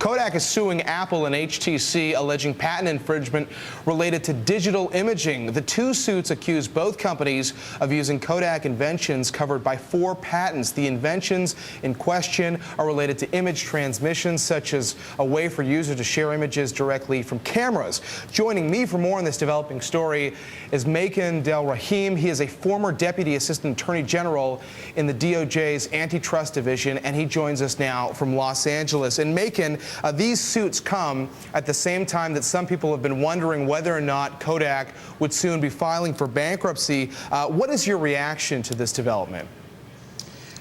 Kodak is suing Apple and HTC, alleging patent infringement related to digital imaging. The two suits accuse both companies of using Kodak inventions covered by 4 patents. The inventions in question are related to image transmissions, such as a way for users to share images directly from cameras. Joining me for more on this developing story is Makan Delrahim. He is a former Deputy Assistant Attorney General in the DOJ's Antitrust Division, and he joins us now from Los Angeles. And Makan, these suits come at the same time that some people have been wondering whether or not Kodak would soon be filing for bankruptcy. What is your reaction to this development?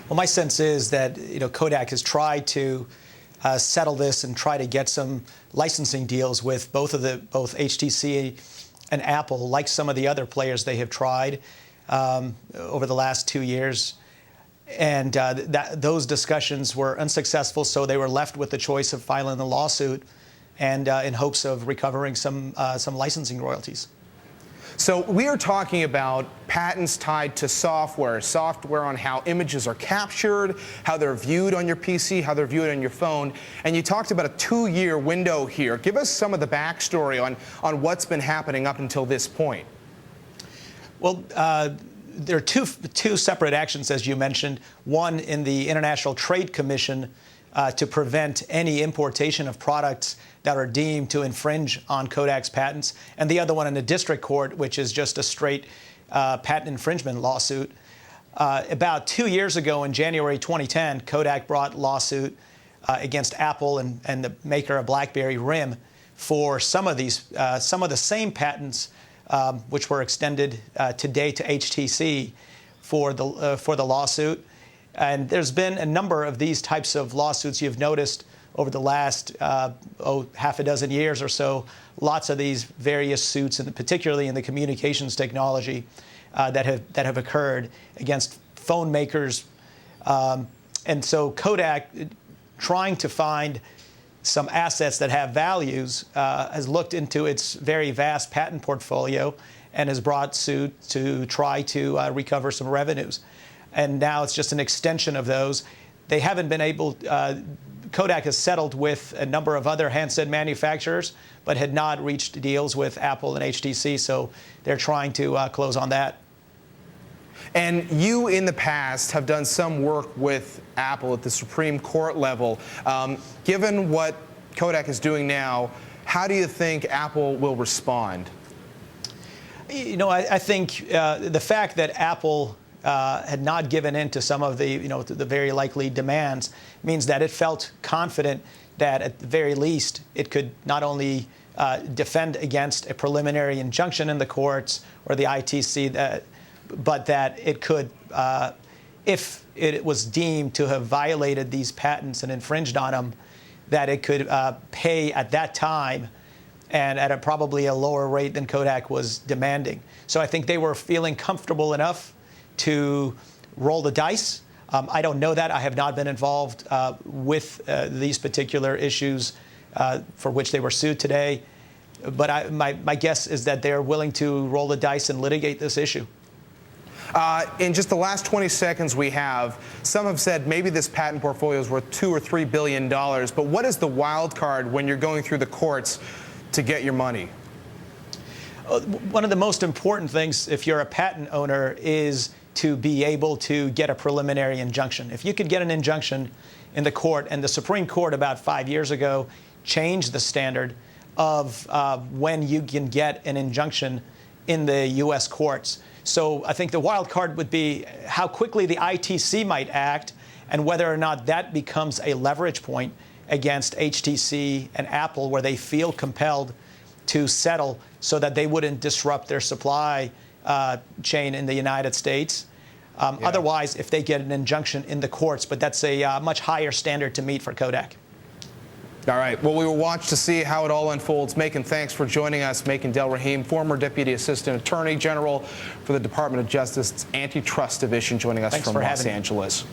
Well, my sense is that Kodak has tried to settle this and try to get some licensing deals with both HTC and Apple, like some of the other players they have tried over the last 2 years. And those discussions were unsuccessful, so they were left with the choice of filing the lawsuit and in hopes of recovering some licensing royalties. So we are talking about patents tied to software on how images are captured, how they're viewed on your PC, how they're viewed on your phone. And you talked about a 2-year window here. Give us some of the backstory on what's been happening up until this point. Well, there are two separate actions, as you mentioned. One in the International Trade Commission to prevent any importation of products that are deemed to infringe on Kodak's patents, and the other one in the district court, which is just a straight patent infringement lawsuit. About 2 years ago, in January 2010, Kodak brought a lawsuit against Apple and the maker of BlackBerry RIM for some of the same patents which were extended today to HTC for the lawsuit. And there's been a number of these types of lawsuits you've noticed over the last half a dozen years or so. Lots of these various suits, and particularly in the communications technology, that have occurred against phone makers. And so Kodak, trying to find some assets that have values, has looked into its very vast patent portfolio and has brought suit to try to recover some revenues. And now it's just an extension of those. They haven't been able, Kodak has settled with a number of other handset manufacturers, but had not reached deals with Apple and HTC, so they're trying to close on that. And you, in the past, have done some work with Apple at the Supreme Court level. Given what Kodak is doing now, how do you think Apple will respond? I think the fact that Apple had not given in to some of the very likely demands means that it felt confident that at the very least it could not only defend against a preliminary injunction in the courts or the ITC, but that it could, if it was deemed to have violated these patents and infringed on them, that it could pay at that time and at probably a lower rate than Kodak was demanding. So I think they were feeling comfortable enough to roll the dice. I don't know that. I have not been involved with these particular issues for which they were sued today. But my guess is that they're willing to roll the dice and litigate this issue. In just the last 20 seconds we have, some have said maybe this patent portfolio is worth $2 or $3 billion. But what is the wild card when you're going through the courts to get your money? One of the most important things, if you're a patent owner, is to be able to get a preliminary injunction. If you could get an injunction in the court, and the Supreme Court about 5 years ago changed the standard of when you can get an injunction in the U.S. courts. So I think the wild card would be how quickly the ITC might act and whether or not that becomes a leverage point against HTC and Apple, where they feel compelled to settle so that they wouldn't disrupt their supply chain in the United States. Otherwise, if they get an injunction in the courts, but that's a much higher standard to meet for Kodak. All right. Well, we will watch to see how it all unfolds. Makan, thanks for joining us. Makan Delrahim, former Deputy Assistant Attorney General for the Department of Justice's Antitrust Division, joining us from Los Angeles.